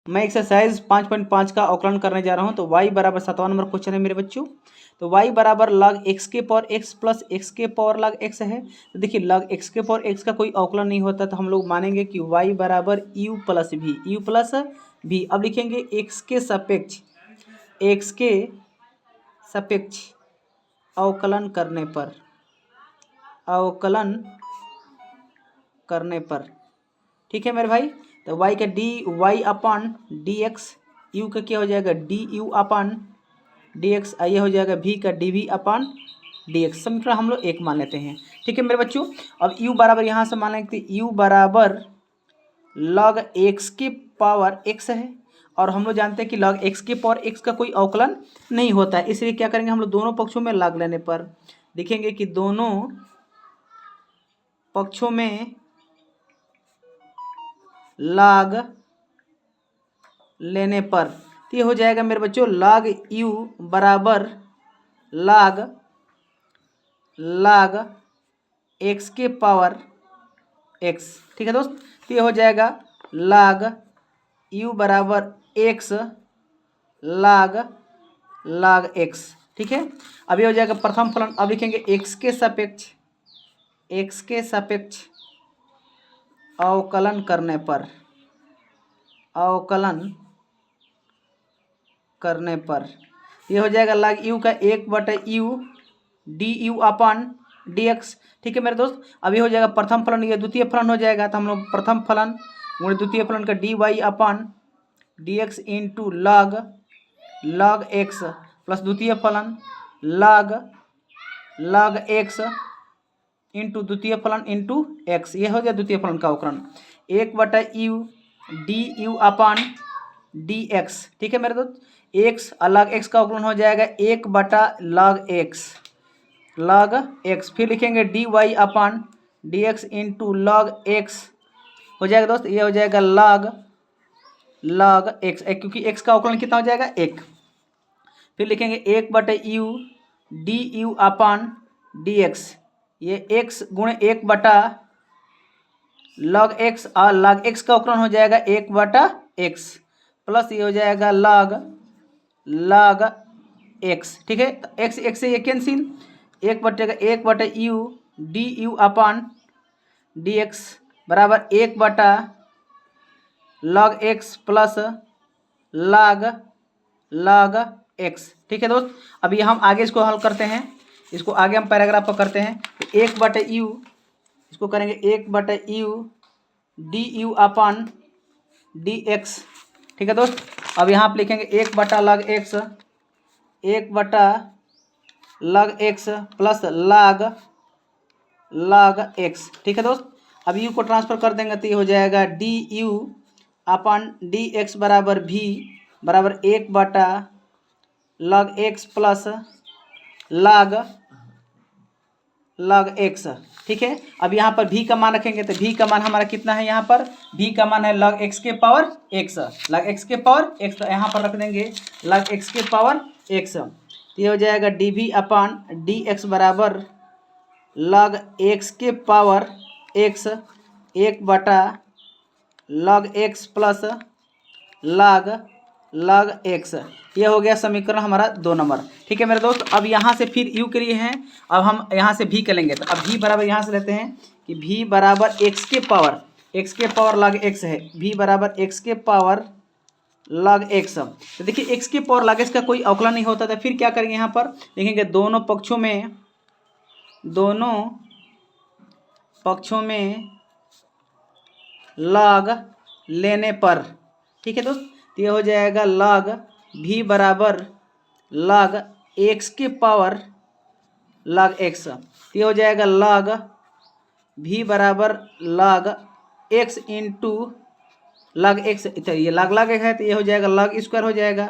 मैं एक्सरसाइज 5.5 का अवकलन करने जा रहा हूं। तो y बराबर 7वां नंबर क्वेश्चन है मेरे बच्चों। तो y बराबर log x के पावर x प्लस x के पावर log x है। तो देखिए log x के पावर x का कोई अवकलन नहीं होता, तो हम लोग मानेंगे कि y बराबर u प्लस v। अब लिखेंगे x के सापेक्ष अवकलन करने पर ठीक है मेरे भाई। तो y का d y upon d x, u का क्या हो जाएगा d u upon d x, ये हो जाएगा v का d v upon d x. समीकरण हम लोग एक मान लेते हैं। ठीक है मेरे बच्चों। अब u बराबर यहाँ से मान लेंगे तो u बराबर log x के पावर x है, और हम लोग जानते हैं कि log x के पावर x का कोई अवकलन नहीं होता है, इसलिए क्या करेंगे हम लोग दोनों पक्षों में log लेने पर देखेंगे कि दोनों पक्षों में log लेने पर तो ये हो जाएगा मेरे बच्चों log u बराबर log x के पावर x। ठीक है दोस्त। तो ये हो जाएगा log u बराबर x log x। ठीक है। अब ये हो जाएगा प्रथम फलन। अब लिखेंगे x के सापेक्ष अवकलन करने पर ये हो जाएगा log u का 1/u D u upon d x. ठीक है मेरे दोस्त। अब ये हो जाएगा प्रथम फलन, ये द्वितीय फलन हो जाएगा। तो हम लोग प्रथम फलन द्वितीय फलन का d y upon d x into log x plus द्वितीय फलन log एक्स इंटू द्वितीय फलन इंटू एक्स, ये हो गया द्वितीय फलन का अवकलन। 1/u D u upon d x. ठीक है मेरे दोस्त। एक्स log एक्स का अवकलन हो जाएगा 1/log एक्स। फिर लिखेंगे d y upon d x into log x हो जाएगा दोस्त, ये हो जाएगा log एक्स, क्योंकि एक्स का अवकलन कितना हो जाएगा 1। फिर लिखेंगे 1/u D u upon d x, ये x गुणे 1/log एक्स, और log एक्स का अवकलन हो जाएगा 1/x प्लस ये हो जाएगा log एक्स। ठीक है। तो x से ये cancel, 1/u D u upon d x बराबर 1/log x plus log x. ठीक है दोस्त। अभी हम आगे इसको हल करते हैं, इसको आगे हम पैराग्राफ पर करते हैं। 1/u इसको करेंगे 1/u D u upon d x. ठीक है दोस्त। अब यहाँ पर लिखेंगे 1/log x plus log x. ठीक है दोस्त। अब u को ट्रांसफर कर देंगे तो ये हो जाएगा d u upon d x बराबर v बराबर 1/log x plus log x. ठीक है। अब यहाँ पर v का मान रखेंगे तो v का मान हमारा कितना है, यहाँ पर v का मान है log x के पावर x, log x के पावर x, तो यहाँ पर रख देंगे log x के पावर x। तो ये हो जाएगा D v upon d x बराबर log x के power x 1/log x plus log x। ये हो गया समीकरण हमारा 2 नंबर। ठीक है मेरे दोस्त। अब यहाँ से फिर u के लिए हैं, अब हम यहाँ से v करेंगे। तो अब v बराबर यहाँ से लेते हैं कि v बराबर x के पावर log x है, v बराबर x के पावर log x। तो देखिए x के पावर log x का कोई अवकलन नहीं होता था। फिर क्या करेंगे, यहाँ पर देखेंगे दोनों पक्षों में log लेने पर। ठीक है दोस्त। तो ये हो जाएगा log v बराबर log x के पावर log x। तो ये हो जाएगा log v बराबर log x into log x, तो ये log है तो ये हो जाएगा log स्क्वायर हो जाएगा।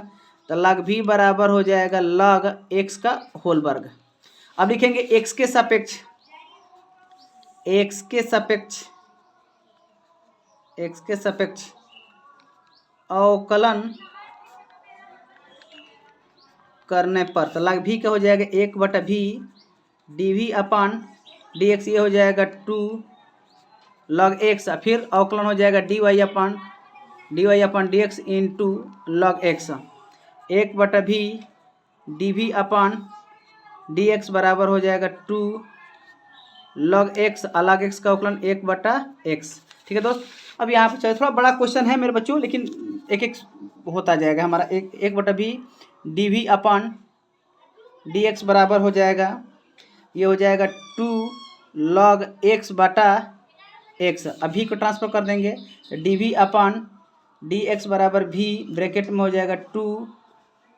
तो log v बराबर हो जाएगा log x का होल वर्ग। अब लिखेंगे x के सापेक्ष अवकलन करने पर। तो log v का हो जाएगा 1/v d v upon d x, ये हो जाएगा 2 log x। फिर अवकलन हो जाएगा d y upon d y upon d x into log x, 1/v d v upon d x बराबर हो जाएगा 2 लॉग एक्स, अलग एक्स का उकलन 1/x। ठीक है दोस्त, अब यहाँ पे चलिए थोड़ा बड़ा क्वेश्चन है मेरे बच्चों, लेकिन एक एक होता जाएगा हमारा। 1/v d v upon d x बराबर हो जाएगा, ये हो जाएगा 2 लॉग x/x। अभी को ट्रांसफर कर देंगे, d v upon d x बराबर v ब्रैकेट में हो जाएगा 2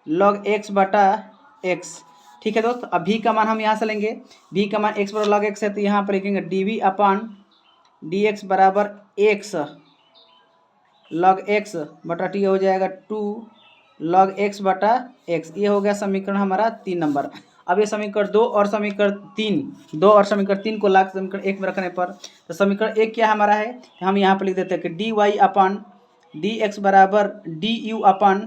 लॉग x/x। ठीक है दोस्त, अब v का मान हम यहाँ से लेंगे, v का मान x बराबर लॉग x है, तो यहाँ पर लिखेंगे d v upon d x बराबर x लॉग x/t हो जाएगा 2 लॉग x/x। ये हो गया समीकरण हमारा 3 नंबर। अब ये समीकरण 2 और समीकरण 3 को लाख समीकरण 1 में रखने पर, तो समीकरण 1 क्या हमारा है, हम यहाँ पर लिख देते हैं कि d y upon d x बराबर d u upon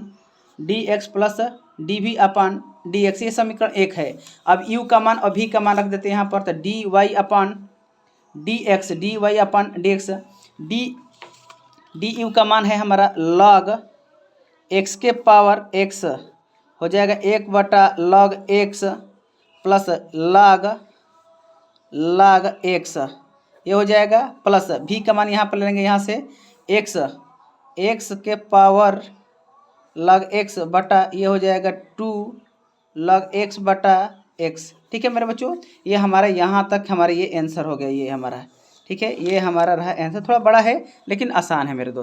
d x plus d v upon d x, ये समीकरण 1 है। अब u का मान और v का मान रख देते हैं यहाँ पर, तो d y upon d x, d y upon d x, d u का मान है हमारा लॉग x के पावर x हो जाएगा 1/log x plus log x, ये हो जाएगा प्लस v का मान यहाँ पर लेंगे, यहाँ से x के पावर log x बटा ये हो जाएगा 2 log x/x। ठीक है मेरे बच्चों, ये हमारा यहाँ तक हमारा ये आंसर हो गया, ये हमारा। ठीक है, ये हमारा रहा आंसर, थोड़ा बड़ा है लेकिन आसान है मेरे दोस्त।